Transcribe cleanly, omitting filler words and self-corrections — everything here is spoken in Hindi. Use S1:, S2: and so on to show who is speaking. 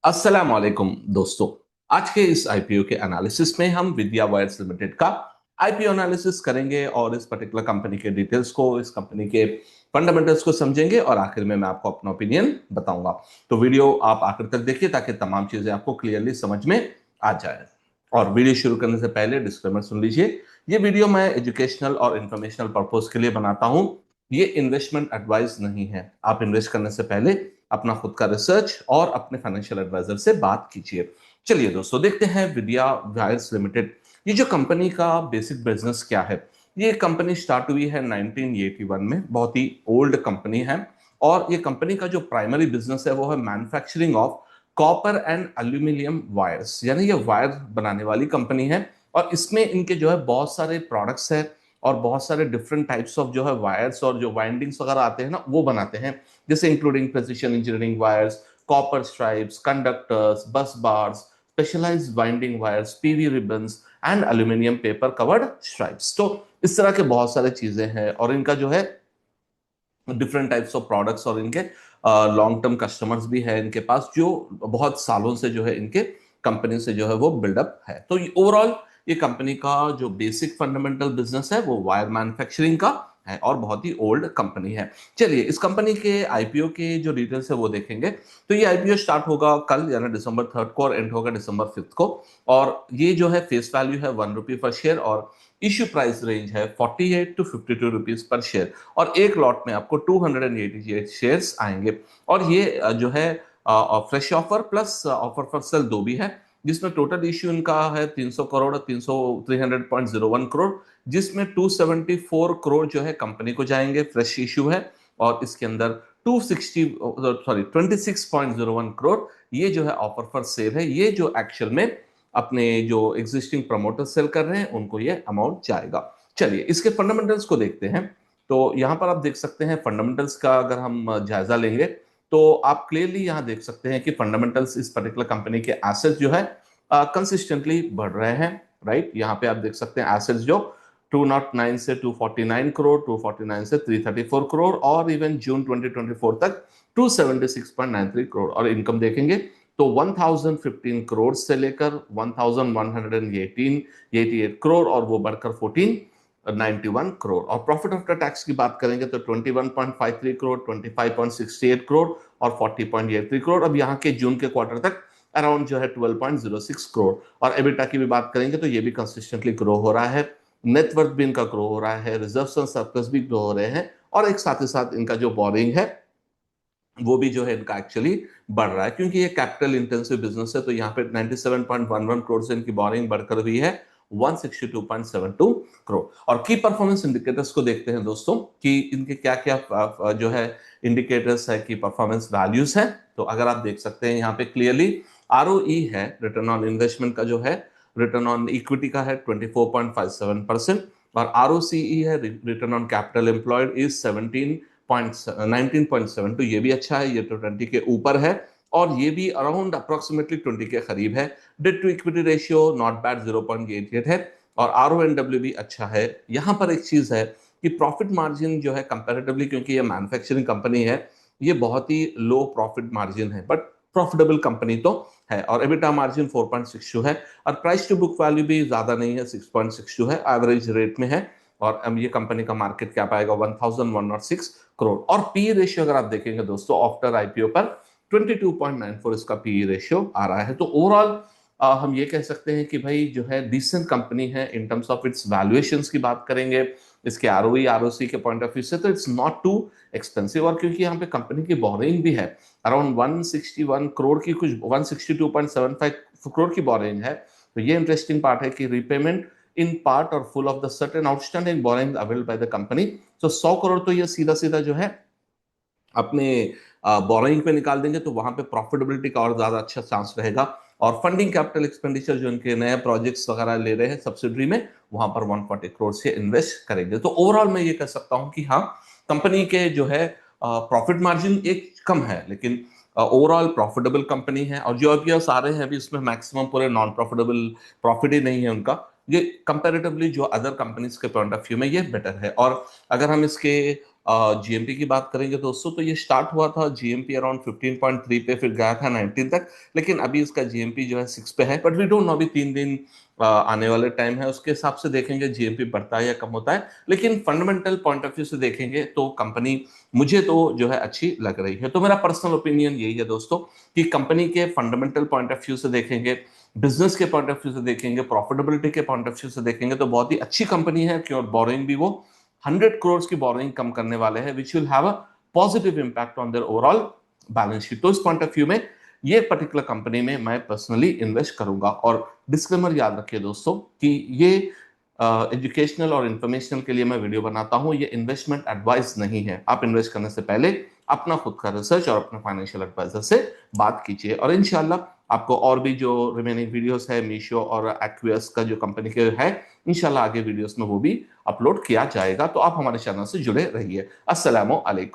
S1: अस्सलाम वालेकुम दोस्तों। आज के इस आईपीओ के एनालिसिस में हम विद्या वायर्स लिमिटेड का आईपीओ एनालिसिस करेंगे और इस पर्टिकुलर कंपनी के डिटेल्स को, इस कंपनी के फंडामेंटल्स को समझेंगे और आखिर में मैं आपको अपना ओपिनियन बताऊंगा। तो वीडियो आप आखिर तक देखिए ताकि तमाम चीजें आपको क्लियरली समझ में आ जाए। और वीडियो शुरू करने से पहले डिस्क्लेमर सुन लीजिए। ये वीडियो मैं एजुकेशनल और इंफॉर्मेशनल पर्पज के लिए बनाता हूं। ये इन्वेस्टमेंट एडवाइस नहीं है। आप इन्वेस्ट करने से पहले अपना खुद का रिसर्च और अपने फाइनेंशियल एडवाइजर से बात कीजिए। चलिए दोस्तों, देखते हैं विद्या वायर्स लिमिटेड। ये जो कंपनी का बेसिक बिजनेस क्या है। ये कंपनी स्टार्ट हुई है 1981 में, बहुत ही ओल्ड कंपनी है। और ये कंपनी का जो प्राइमरी बिजनेस है वो है manufacturing of copper and aluminium wires, यानी ये वायर बनाने वाली कंपनी है। और इसमें इनके जो है बहुत सारे प्रोडक्ट्स है और बहुत सारे डिफरेंट टाइप्स ऑफ जो है वायर्स और जो वाइंडिंग्स वगैरह आते हैं ना, वो बनाते हैं। जैसे including precision engineering wires, copper stripes, conductors, bus bars, specialised binding wires, PV ribbons and aluminium paper covered stripes. तो इस तरह के बहुत सारे चीजें हैं और इनका जो है डिफरेंट टाइप्स ऑफ प्रोडक्ट्स और इनके लॉन्ग टर्म कस्टमर्स भी है इनके पास, जो बहुत सालों से जो है इनके कंपनी से जो है वो बिल्डअप है। तो ओवरऑल ये कंपनी का जो बेसिक फंडामेंटल बिजनेस है वो वायर मैन्युफैक्चरिंग का है और बहुत ही ओल्ड कंपनी है। चलिए इस कंपनी के आईपीओ के जो डिटेल्स है वो देखेंगे। तो ये आईपीओ स्टार्ट होगा कल, यानी दिसंबर 3 को, और एंड होगा दिसंबर 5 को। और ये जो है फेस वैल्यू है 1 रुपी पर शेयर और इश्यू प्राइस रेंज है 48 टू 52 रुपीज पर शेयर। और एक लॉट में आपको 288 शेयर्स आएंगे। और ये जो है fresh offer plus offer for sale दो भी है, जिसमें टोटल इश्यू इनका है 300 करोड़, 300 करोड़, जिसमें 274 करोड़ जो है कंपनी को जाएंगे, फ्रेश इश्यू है। और इसके अंदर 26.01 करोड़ ये जो है ऑफर फॉर सेल है। ये जो एक्चुअल में अपने जो एग्जिस्टिंग प्रमोटर सेल कर रहे हैं उनको ये अमाउंट जाएगा। चलिए इसके फंडामेंटल्स को देखते हैं। तो यहां पर आप देख सकते हैं फंडामेंटल्स का अगर हम जायजा लेंगे तो आप क्लियरली यहां देख सकते हैं कि फंडामेंटल्स इस पर्टिकुलर कंपनी के एसेट्स जो है कंसिस्टेंटली बढ़ रहे हैं। राइट, यहाँ पे आप देख सकते हैं एसेट्स जो 209 से 249 करोड़, 249 से 334 करोड़ और इवन जून 2024 तक 276.93 करोड़। और इनकम देखेंगे तो 1015 करोड़ से लेकर 1188 करोड़ और वो बढ़कर 1491 करोड़। और प्रॉफिट आफ्टर टैक्स की बात करेंगे तो 21.53 करोड़, 25.68 करोड़ और 40.83 करोड़। अब यहाँ के जून के क्वार्टर तक अराउंड जो है 12.06 करोड़। और एबिटा की भी बात करेंगे तो ये भी कंसिस्टेंटली ग्रो हो रहा है, नेटवर्थ भी इनका ग्रो हो रहा है, रिजर्व्स एंड सरप्लस भी ग्रो हो रहे हैं। और एक साथ ही साथ इनका जो बोरिंग है वो भी जो है इनका एक्चुअली बढ़ रहा है, क्योंकि ये कैपिटल इंटेंसिव बिजनेस है। तो यहाँ पे 97.11 करोड़ से इनकी बोरिंग बढ़कर हुई है 162.72 करोड़। और की परफॉर्मेंस इंडिकेटर्स को देखते हैं दोस्तों कि इनके क्या क्या जो है इंडिकेटर्स है, की परफॉर्मेंस वैल्यूज है। तो अगर आप देख सकते हैं यहाँ पे क्लियरली आरओई है, रिटर्न ऑन इन्वेस्टमेंट का जो है, रिटर्न ऑन इक्विटी का है 24.57% और आरओसीई है, return on capital employed is 19.72। ये भी अच्छा है, ये तो 20 के ऊपर है और ये भी अराउंड अप्रोक्सीमेटली 20 के करीब है। Debt to equity ratio not bad 0.88 है और आरओएनडब्ल्यू भी अच्छा है। यहां पर एक चीज है कि प्रॉफिट मार्जिन जो है कंपैरेटिवली, क्योंकि ये मैन्युफैक्चरिंग कंपनी है, ये बहुत ही लो प्रॉफिट मार्जिन है, बट प्रॉफिटेबल कंपनी तो है। और एबिटा मार्जिन 4.62 है और प्राइस टू बुक वैल्यू भी ज्यादा नहीं है, 6.62 है, एवरेज रेट में है। और अब ये कंपनी का मार्केट कैप आएगा 1106 करोड़। और पी रेशियो अगर आप देखेंगे दोस्तों आफ्टर आईपीओ पर 22.94 इसका पी रेशियो आ रहा है। तो ओवरऑल हम ये कह सकते हैं कि भाई जो है डिसेंट कंपनी है। In terms of its valuations की बात करेंगे, इसके आरओई आरओसी के पॉइंट ऑफ व्यू से, तो इट्स नॉट टू एक्सपेंसिव। और क्योंकि यहाँ पे कंपनी की बोरिंग भी है अराउंड 161 करोड़ की, कुछ 162.75 करोड़ की बोरिंग है। तो ये इंटरेस्टिंग पार्ट है कि रीपेमेंट इन पार्ट और full of the certain outstanding boring availed by the company. तो 100 करोड़ तो ये सीधा सीधा जो है अपने बोरोइंग पे निकाल देंगे, तो वहां पे प्रॉफिटेबिलिटी का और ज्यादा अच्छा चांस रहेगा। और फंडिंग कैपिटल एक्सपेंडिचर जो इनके नए प्रोजेक्ट्स वगैरह ले रहे हैं सब्सिडरी में, वहां पर 140 करोड़ से इन्वेस्ट करेंगे। तो ओवरऑल मैं ये कह सकता हूं कि हाँ, कंपनी के जो है प्रॉफिट मार्जिन एक कम है, लेकिन ओवरऑल प्रॉफिटेबल कंपनी है। और जो अभी आ रहे हैं अभी उसमें मैक्सिमम पूरे नॉन प्रॉफिटेबल, प्रॉफिट ही नहीं है उनका। ये कंपेरेटिवली जो अदर कंपनीज के पॉइंट ऑफ व्यू में ये बेटर है। और अगर हम इसके जीएमपी की बात करेंगे दोस्तों, तो ये स्टार्ट हुआ था जीएमपी अराउंड 15.3 पे, फिर गया था 19 तक, लेकिन अभी इसका जीएमपी जो है 6 पे है। बट वी डोंट नो, अभी 3 दिन आने वाले टाइम है, उसके हिसाब से देखेंगे जीएमपी बढ़ता है या कम होता है। लेकिन फंडामेंटल पॉइंट ऑफ व्यू से देखेंगे तो कंपनी मुझे तो जो है अच्छी लग रही है। तो मेरा पर्सनल ओपिनियन यही है दोस्तों कि कंपनी के फंडामेंटल पॉइंट ऑफ व्यू से देखेंगे, बिजनेस के पॉइंट ऑफ व्यू से देखेंगे, प्रॉफिटेबिलिटी के पॉइंट ऑफ व्यू से देखेंगे तो बहुत ही अच्छी कंपनी है। क्यों, बोरोइंग भी वो 100 करोड़ की बोरोइंग कम करने वाले हैं, which will have a positive impact on their overall balance sheet. तो इस पॉइंट ऑफ व्यू में ये पर्टिकुलर कंपनी में मैं पर्सनली इन्वेस्ट करूंगा। और डिस्क्लेमर याद रखिए दोस्तों कि ये एजुकेशनल और इंफॉर्मेशनल के लिए मैं वीडियो बनाता हूं, ये इन्वेस्टमेंट एडवाइस नहीं है। आप इन्वेस्ट करने से पहले अपना खुद का रिसर्च और अपने फाइनेंशियल एडवाइजर से बात कीजिए। और इंशाल्लाह आपको और भी जो रिमेनिंग वीडियोस है मीशो और एक्वियस का जो कंपनी के है, इंशाल्लाह आगे वीडियोस में वो भी अपलोड किया जाएगा। तो आप हमारे चैनल से जुड़े रहिए। अस्सलामु अलैकुम।